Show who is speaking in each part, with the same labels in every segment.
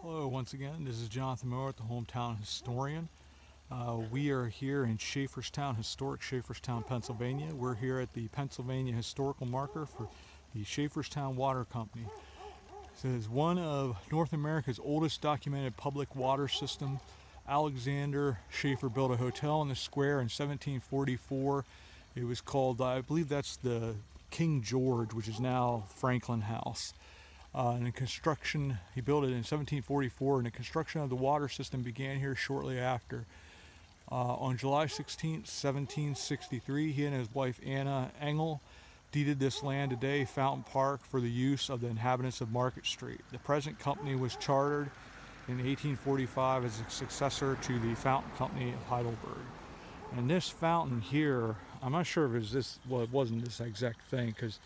Speaker 1: Hello once again, this is Jonathan Moore at the Hometown Historian. We are here in Schaefferstown, historic Schaefferstown, Pennsylvania. We're here at the Pennsylvania historical marker for the Schaefferstown Water Company. This is one of North America's oldest documented public water system. Alexander Schaeffer built a hotel in the square in 1744. It was called, I believe that's the King George, which is now Franklin House. And the construction, he built it in 1744, and the construction of the water system began here shortly after. On July 16, 1763, he and his wife Anna Annville deeded this land today, Fountain Park, for the use of the inhabitants of Market Street. The present company was chartered in 1845 as a successor to the Fountain Company of Heidelberg. And this fountain here, I'm not sure if it was this, well, it wasn't this exact thing, because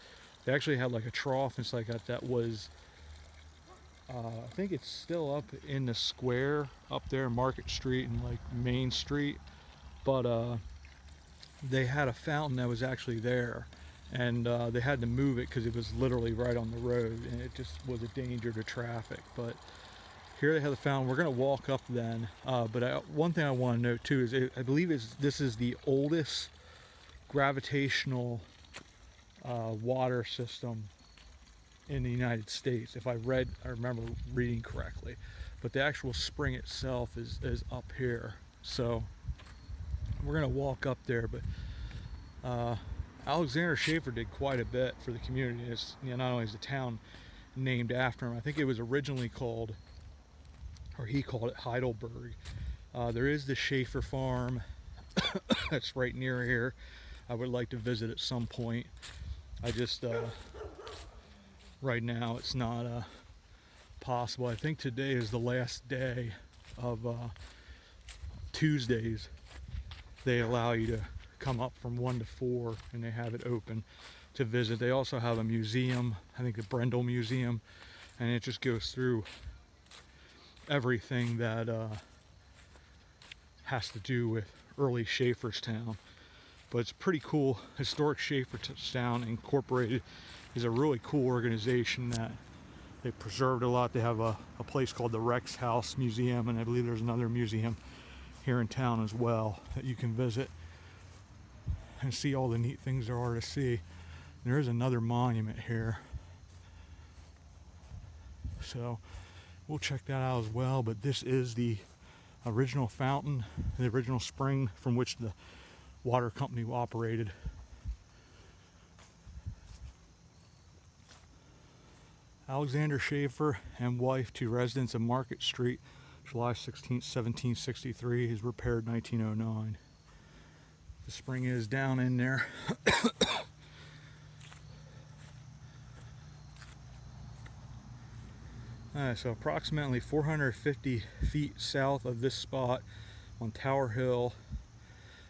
Speaker 1: they actually had like a trough and stuff like that was, I think it's still up in the square up there, Market Street and like Main Street. But they had a fountain that was actually there, and they had to move it because it was literally right on the road and it just was a danger to traffic. But here they have the fountain. We're going to walk up then. But one thing I want to note too is I believe this is the oldest gravitational water system in the United States, if I remember reading correctly. But the actual spring itself is up here, so we're gonna walk up there. But Alexander Schaeffer did quite a bit for the community. It's, you know, not only is the town named after him, I think it was originally called, or he called it, Heidelberg. There is the Schaeffer farm that's right near here. I would like to visit at some point. I just right now it's not possible. I think today is the last day of Tuesdays. They allow you to come up from 1 to 4 and they have it open to visit. They also have a museum, I think the Brendel Museum, and it just goes through everything that has to do with early Schaefferstown. But it's pretty cool. Historic Schaefferstown Incorporated is a really cool organization that they preserved a lot. They have a place called the Rex House Museum, and I believe there's another museum here in town as well that you can visit and see all the neat things there are to see. And there is another monument here, so we'll check that out as well. But this is the original fountain, the original spring from which the water company operated. Alexander Schaeffer and wife, to residents of Market Street, July 16, 1763. Is repaired 1909. The spring is down in there. So approximately 450 feet south of this spot on Tower Hill,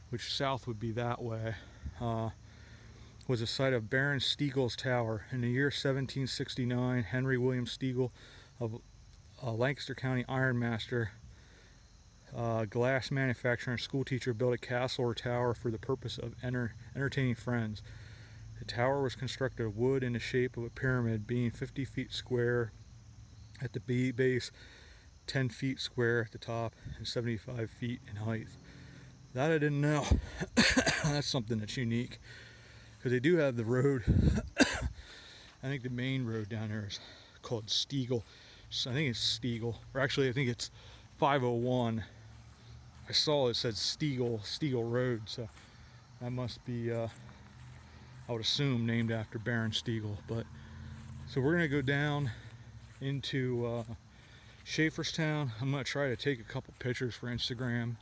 Speaker 1: which south would be that way, was the site of Baron Stiegel's tower. In the year 1769, Henry William Stiegel of Lancaster County ironmaster, glass manufacturer and school teacher, built a castle or tower for the purpose of entertaining friends. The tower was constructed of wood in the shape of a pyramid, being 50 feet square at the base, 10 feet square at the top, and 75 feet in height. That I didn't know. That's something that's unique, because they do have the road. I think the main road down there is called Stiegel. So I think it's Stiegel, or actually I think it's 501. I saw it said Stiegel Road, so that must be, I would assume, named after Baron Stiegel. But so we're gonna go down into Schaefferstown. I'm gonna try to take a couple pictures for Instagram.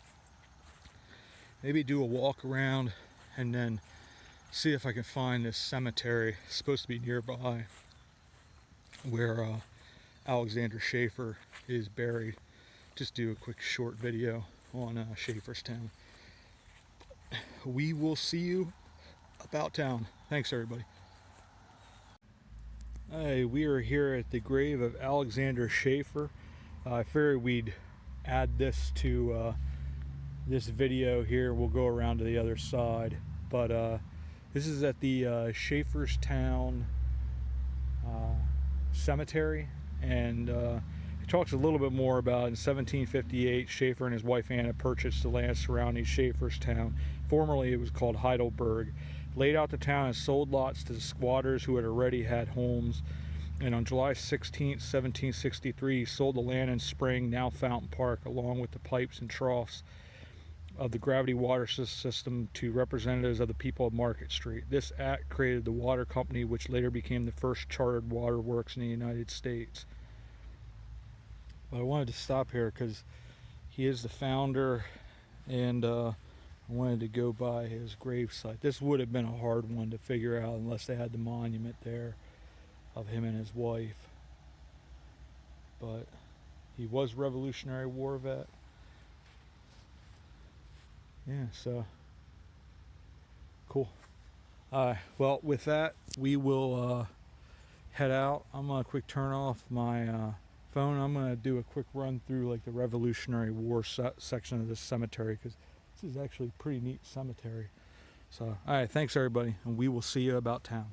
Speaker 1: Maybe do a walk around and then see if I can find this cemetery. It's supposed to be nearby where Alexander Schaeffer is buried. Just do a quick short video on Schaefferstown. We will see you about town. Thanks, everybody. Hey, we are here at the grave of Alexander Schaeffer. I figured we'd add this to this video here. We'll go around to the other side, but this is at the Schaefferstown Cemetery, and talks a little bit more about in 1758, Schaeffer and his wife Anna purchased the land surrounding Schaefferstown. Formerly it was called Heidelberg. Laid out the town and sold lots to the squatters who had already had homes. And on July 16, 1763, he sold the land in Spring, now Fountain Park, along with the pipes and troughs of the gravity water system to representatives of the people of Market Street. This act created the water company, which later became the first chartered water works in the United States. But I wanted to stop here because he is the founder, and I wanted to go by his gravesite. This would have been a hard one to figure out unless they had the monument there of him and his wife. But he was Revolutionary War vet. Yeah, so cool. Well, with that, we will head out. I'm gonna quick turn off my phone. I'm gonna do a quick run through like the Revolutionary War section of this cemetery, because this is actually a pretty neat cemetery. So, all right, thanks everybody, and we will see you about town.